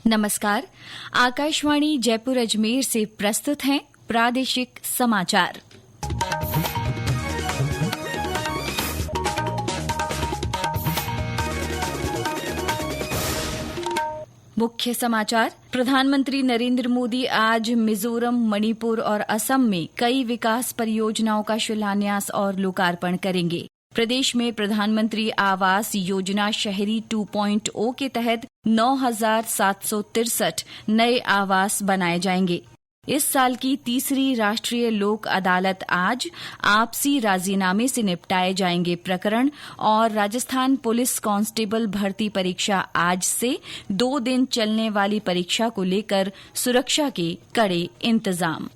नमस्कार। आकाशवाणी जयपुर अजमेर से प्रस्तुत हैं प्रादेशिक समाचार। मुख्य समाचार। प्रधानमंत्री नरेंद्र मोदी आज मिजोरम, मणिपुर और असम में कई विकास परियोजनाओं का शिलान्यास और लोकार्पण करेंगे। प्रदेश में प्रधानमंत्री आवास योजना शहरी 2.0 के तहत 9,763 नए आवास बनाए जाएंगे। इस साल की तीसरी राष्ट्रीय लोक अदालत आज आपसी राजीनामे से निपटाए जाएंगे प्रकरण और राजस्थान पुलिस कांस्टेबल भर्ती परीक्षा आज से 2 दिन चलने वाली परीक्षा को लेकर सुरक्षा के कड़े इंतजाम।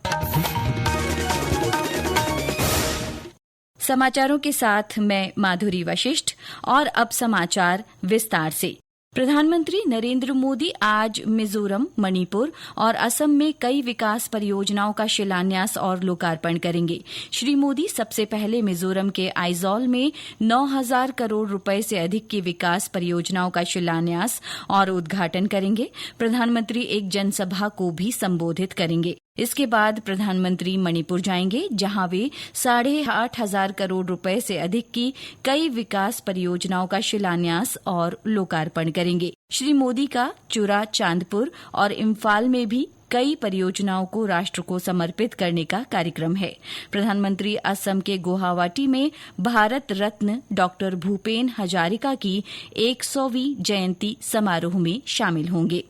समाचारों के साथ मैं माधुरी वशिष्ठ और अब समाचार विस्तार से। प्रधानमंत्री नरेंद्र मोदी आज मिजोरम, मणिपुर और असम में कई विकास परियोजनाओं का शिलान्यास और लोकार्पण करेंगे। श्री मोदी सबसे पहले मिजोरम के आइजोल में 9,000 करोड़ रुपए से अधिक की विकास परियोजनाओं का शिलान्यास और उद्घाटन करेंगे। प्रधानमंत्री एक जनसभा को भी संबोधित करेंगे। इसके बाद प्रधानमंत्री मणिपुर जाएंगे, जहां वे 8,500 करोड़ रुपए से अधिक की कई विकास परियोजनाओं का शिलान्यास और लोकार्पण करेंगे। श्री मोदी का चुरा चांदपुर और इम्फाल में भी कई परियोजनाओं को राष्ट्र को समर्पित करने का कार्यक्रम है। प्रधानमंत्री असम के गुवाहाटी में भारत रत्न डॉक्टर भूपेन हजारिका की 100वीं जयंती समारोह में शामिल होंगे।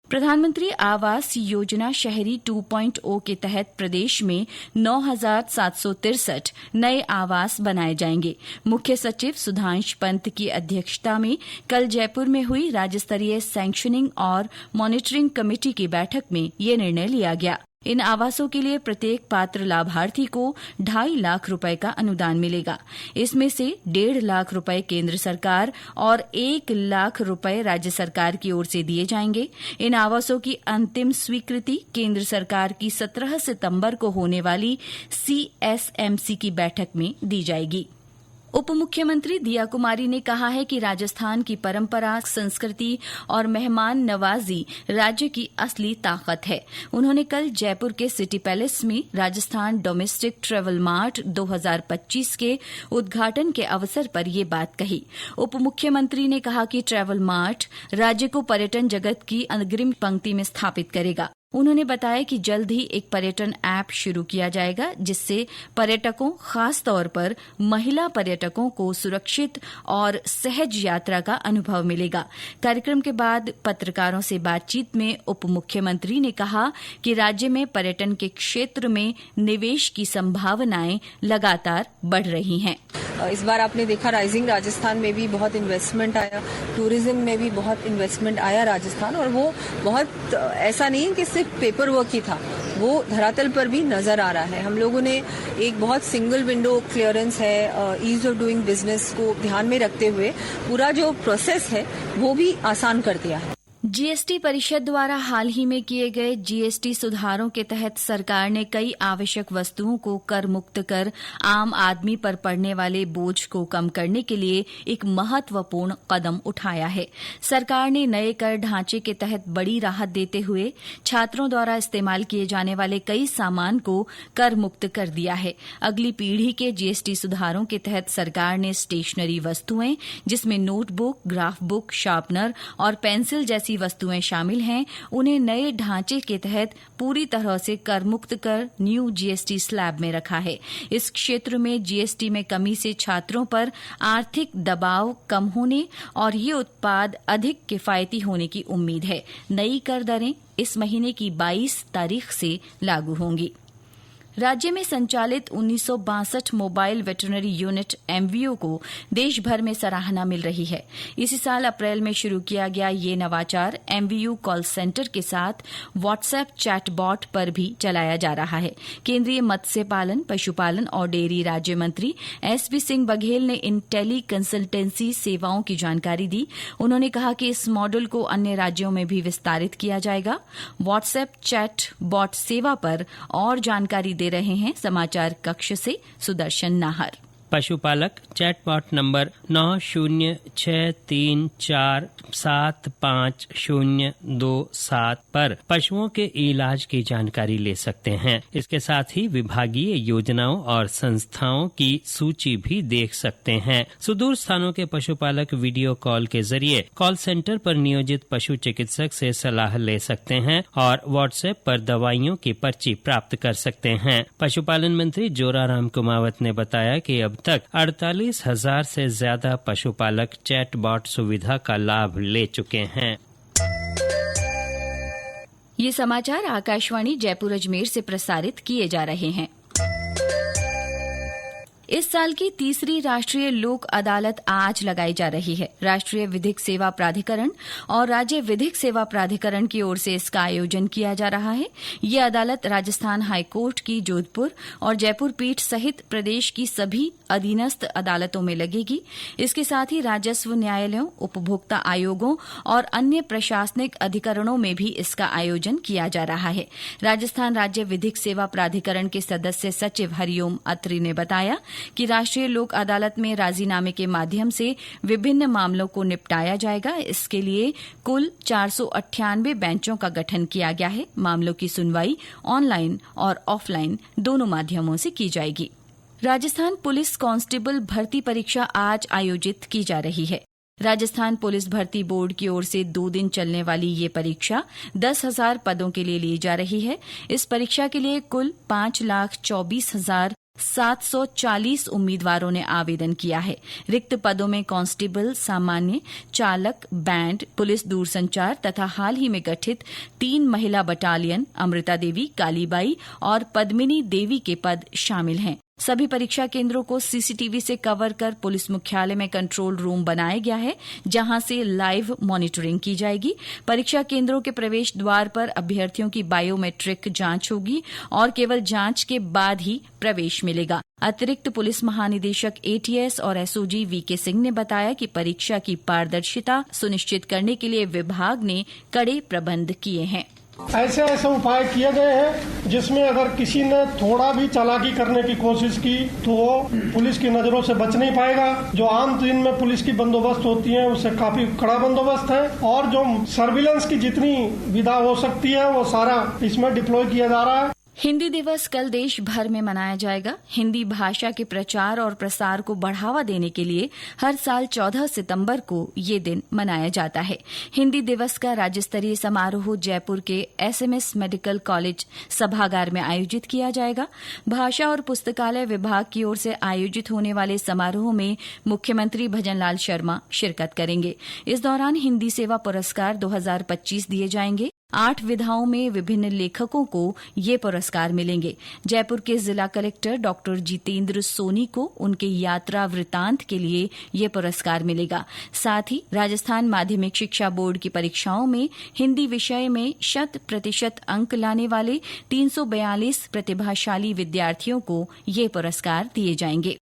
प्रधानमंत्री आवास योजना शहरी 2.0 के तहत प्रदेश में 9,763 नए आवास बनाए जाएंगे। मुख्य सचिव सुधांश पंत की अध्यक्षता में कल जयपुर में हुई राज्य स्तरीय सैंक्शनिंग और मॉनिटरिंग कमेटी की बैठक में ये निर्णय लिया गया। इन आवासों के लिए प्रत्येक पात्र लाभार्थी को 2.5 लाख रुपए का अनुदान मिलेगा। इसमें से 1.5 लाख रुपए केंद्र सरकार और 1 लाख रुपए राज्य सरकार की ओर से दिए जाएंगे। इन आवासों की अंतिम स्वीकृति केंद्र सरकार की 17 सितंबर को होने वाली CSMC की बैठक में दी जाएगी। उप मुख्यमंत्री दिया कुमारी ने कहा है कि राजस्थान की परंपरा, संस्कृति और मेहमान नवाजी राज्य की असली ताकत है। उन्होंने कल जयपुर के सिटी पैलेस में राजस्थान डोमेस्टिक ट्रेवल मार्ट 2025 के उद्घाटन के अवसर पर ये बात कही। उप मुख्यमंत्री ने कहा कि ट्रेवल मार्ट राज्य को पर्यटन जगत की अग्रिम पंक्ति में स्थापित करेगा। उन्होंने बताया कि जल्द ही एक पर्यटन ऐप शुरू किया जाएगा, जिससे पर्यटकों, खास तौर पर महिला पर्यटकों को सुरक्षित और सहज यात्रा का अनुभव मिलेगा। कार्यक्रम के बाद पत्रकारों से बातचीत में उप मुख्यमंत्री ने कहा कि राज्य में पर्यटन के क्षेत्र में निवेश की संभावनाएं लगातार बढ़ रही हैं। इस बार आपने देखा राइजिंग राजस्थान में भी बहुत इन्वेस्टमेंट आया, टूरिज्म में भी बहुत इन्वेस्टमेंट आया राजस्थान, और वो बहुत ऐसा नहीं है कि सिर्फ पेपर वर्क ही था, वो धरातल पर भी नजर आ रहा है। हम लोगों ने एक बहुत सिंगल विंडो क्लियरेंस है, ईज ऑफ डूइंग बिजनेस को ध्यान में रखते हुए पूरा जो प्रोसेस है वो भी आसान कर दिया है। जीएसटी परिषद द्वारा हाल ही में किए गए जीएसटी सुधारों के तहत सरकार ने कई आवश्यक वस्तुओं को कर मुक्त कर आम आदमी पर पड़ने वाले बोझ को कम करने के लिए एक महत्वपूर्ण कदम उठाया है। सरकार ने नए कर ढांचे के तहत बड़ी राहत देते हुए छात्रों द्वारा इस्तेमाल किए जाने वाले कई सामान को कर मुक्त कर दिया है। अगली पीढ़ी के जीएसटी सुधारों के तहत सरकार ने स्टेशनरी वस्तुएं, जिसमें नोटबुक, ग्राफ बुक, शार्पनर और पेंसिल जैसी वस्तुएं शामिल हैं, उन्हें नए ढांचे के तहत पूरी तरह से कर मुक्त कर न्यू जीएसटी स्लैब में रखा है। इस क्षेत्र में जीएसटी में कमी से छात्रों पर आर्थिक दबाव कम होने और ये उत्पाद अधिक किफायती होने की उम्मीद है। नई कर दरें इस महीने की 22 तारीख से लागू होंगी। राज्य में संचालित 1962 मोबाइल वेटरनरी यूनिट MVO को देश भर में सराहना मिल रही है। इसी साल अप्रैल में शुरू किया गया ये नवाचार MVO कॉल सेंटर के साथ व्हाट्सएप चैटबॉट पर भी चलाया जा रहा है। केंद्रीय मत्स्य पालन, पशुपालन और डेयरी राज्य मंत्री SV सिंह बघेल ने इन टेली कंसल्टेंसी सेवाओं की जानकारी दी। उन्होंने कहा कि इस मॉडल को अन्य राज्यों में भी विस्तारित किया जाएगा। व्हाट्सएप चैटबॉट सेवा पर और जानकारी दे रहे हैं समाचार कक्ष से सुदर्शन नाहर। पशुपालक चैटबॉट नंबर 9063475027 पर पशुओं के इलाज की जानकारी ले सकते हैं। इसके साथ ही विभागीय योजनाओं और संस्थाओं की सूची भी देख सकते हैं। सुदूर स्थानों के पशुपालक वीडियो कॉल के जरिए कॉल सेंटर पर नियोजित पशु चिकित्सक से सलाह ले सकते हैं और व्हाट्सएप पर दवाइयों की पर्ची प्राप्त कर सकते हैं। पशुपालन मंत्री जोराराम कुमावत ने बताया कि अब तक 48,000 से ज्यादा पशुपालक चैटबॉट सुविधा का लाभ ले चुके हैं। ये समाचार आकाशवाणी जयपुर अजमेर से प्रसारित किए जा रहे हैं। इस साल की तीसरी राष्ट्रीय लोक अदालत आज लगाई जा रही है। राष्ट्रीय विधिक सेवा प्राधिकरण और राज्य विधिक सेवा प्राधिकरण की ओर से इसका आयोजन किया जा रहा है। ये अदालत राजस्थान हाईकोर्ट की जोधपुर और जयपुर पीठ सहित प्रदेश की सभी अधीनस्थ अदालतों में लगेगी। इसके साथ ही राजस्व न्यायालयों, उपभोक्ता आयोगों और अन्य प्रशासनिक अधिकरणों में भी इसका आयोजन किया जा रहा है। राजस्थान राज्य विधिक सेवा प्राधिकरण के सदस्य सचिव हरिओम अत्री ने बताया कि राष्ट्रीय लोक अदालत में राजीनामे के माध्यम से विभिन्न मामलों को निपटाया जाएगा। इसके लिए कुल 498 बेंचों का गठन किया गया है। मामलों की सुनवाई ऑनलाइन और ऑफलाइन दोनों माध्यमों से की जाएगी। राजस्थान पुलिस कांस्टेबल भर्ती परीक्षा आज आयोजित की जा रही है। राजस्थान पुलिस भर्ती बोर्ड की ओर से 2 दिन चलने वाली ये परीक्षा 10,000 पदों के लिए ली जा रही है। इस परीक्षा के लिए कुल 5,24,740 उम्मीदवारों ने आवेदन किया है। रिक्त पदों में कांस्टेबल, सामान्य, चालक, बैंड, पुलिस दूरसंचार तथा हाल ही में गठित 3 महिला बटालियन अमृता देवी, कालीबाई और पद्मिनी देवी के पद शामिल हैं। सभी परीक्षा केंद्रों को सीसीटीवी से कवर कर पुलिस मुख्यालय में कंट्रोल रूम बनाया गया है, जहां से लाइव मॉनिटरिंग की जाएगी। परीक्षा केंद्रों के प्रवेश द्वार पर अभ्यर्थियों की बायोमेट्रिक जांच होगी और केवल जांच के बाद ही प्रवेश मिलेगा। अतिरिक्त पुलिस महानिदेशक एटीएस और एसओजी वीके सिंह ने बताया कि परीक्षा की पारदर्शिता सुनिश्चित करने के लिए विभाग ने कड़े प्रबंध किए हैं। ऐसे उपाय किए गए हैं जिसमें अगर किसी ने थोड़ा भी चालाकी करने की कोशिश की तो वो पुलिस की नजरों से बच नहीं पाएगा। जो आम दिन में पुलिस की बंदोबस्त होती है उससे काफी कड़ा बंदोबस्त है और जो सर्विलांस की जितनी विधा हो सकती है वो सारा इसमें डिप्लॉय किया जा रहा है। हिंदी दिवस कल देश भर में मनाया जाएगा। हिंदी भाषा के प्रचार और प्रसार को बढ़ावा देने के लिए हर साल 14 सितंबर को ये दिन मनाया जाता है। हिंदी दिवस का राज्य स्तरीय समारोह जयपुर के एसएमएस मेडिकल कॉलेज सभागार में आयोजित किया जाएगा। भाषा और पुस्तकालय विभाग की ओर से आयोजित होने वाले समारोह में मुख्यमंत्री भजनलाल शर्मा शिरकत करेंगे। इस दौरान हिंदी सेवा पुरस्कार 2025 दिए जाएंगे। 8 विधाओं में विभिन्न लेखकों को ये पुरस्कार मिलेंगे। जयपुर के जिला कलेक्टर डॉक्टर जितेंद्र सोनी को उनके यात्रा वृतांत के लिए ये पुरस्कार मिलेगा। साथ ही राजस्थान माध्यमिक शिक्षा बोर्ड की परीक्षाओं में हिंदी विषय में 100% अंक लाने वाले 342 प्रतिभाशाली विद्यार्थियों को ये पुरस्कार दिए जाएंगे।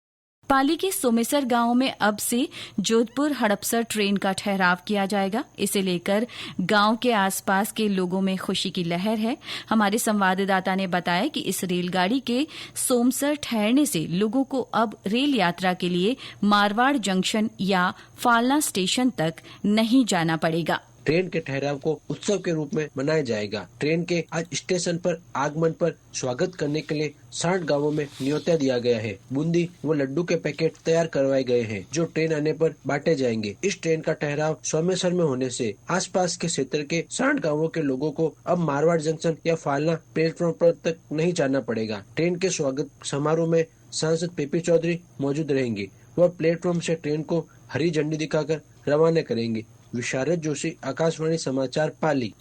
पाली के सोमेसर गांव में अब से जोधपुर हड़पसर ट्रेन का ठहराव किया जाएगा। इसे लेकर गांव के आसपास के लोगों में खुशी की लहर है। हमारे संवाददाता ने बताया कि इस रेलगाड़ी के सोमसर ठहरने से लोगों को अब रेल यात्रा के लिए मारवाड़ जंक्शन या फालना स्टेशन तक नहीं जाना पड़ेगा। ट्रेन के ठहराव को उत्सव के रूप में मनाया जाएगा। ट्रेन के आज स्टेशन पर आगमन पर स्वागत करने के लिए 60 गांवों में न्योता दिया गया है। बूंदी व लड्डू के पैकेट तैयार करवाए गए हैं जो ट्रेन आने पर बांटे जाएंगे। इस ट्रेन का ठहराव सोमेसर में होने से आसपास के क्षेत्र के 60 गांवों के लोगों को अब मारवाड़ जंक्शन या फालना प्लेटफॉर्म पर तक नहीं जाना पड़ेगा। ट्रेन के स्वागत समारोह में सांसद पीपी चौधरी मौजूद रहेंगे। वह प्लेटफॉर्म से ट्रेन को हरी झंडी दिखाकर रवाना करेंगे। विशारद जोशी, आकाशवाणी समाचार, पाली।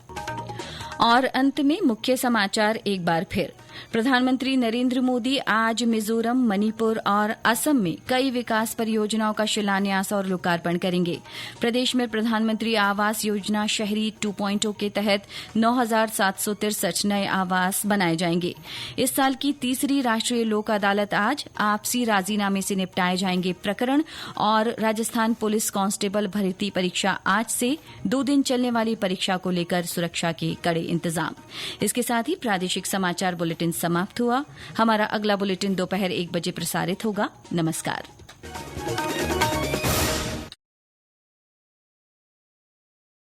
और अंत में मुख्य समाचार एक बार फिर। प्रधानमंत्री नरेंद्र मोदी आज मिजोरम, मणिपुर और असम में कई विकास परियोजनाओं का शिलान्यास और लोकार्पण करेंगे। प्रदेश में प्रधानमंत्री आवास योजना शहरी 2.0 के तहत 9,763 नए आवास बनाए जाएंगे। इस साल की तीसरी राष्ट्रीय लोक अदालत आज आपसी राजीनामे से निपटाए जाएंगे प्रकरण। और राजस्थान पुलिस कांस्टेबल भर्ती परीक्षा आज से 2 दिन चलने वाली परीक्षा को लेकर सुरक्षा के कड़े इंतजाम। इसके साथ ही प्रादेशिक समाचार बुलेटिन समाप्त हुआ। हमारा अगला बुलेटिन दोपहर 1 बजे प्रसारित होगा। नमस्कार।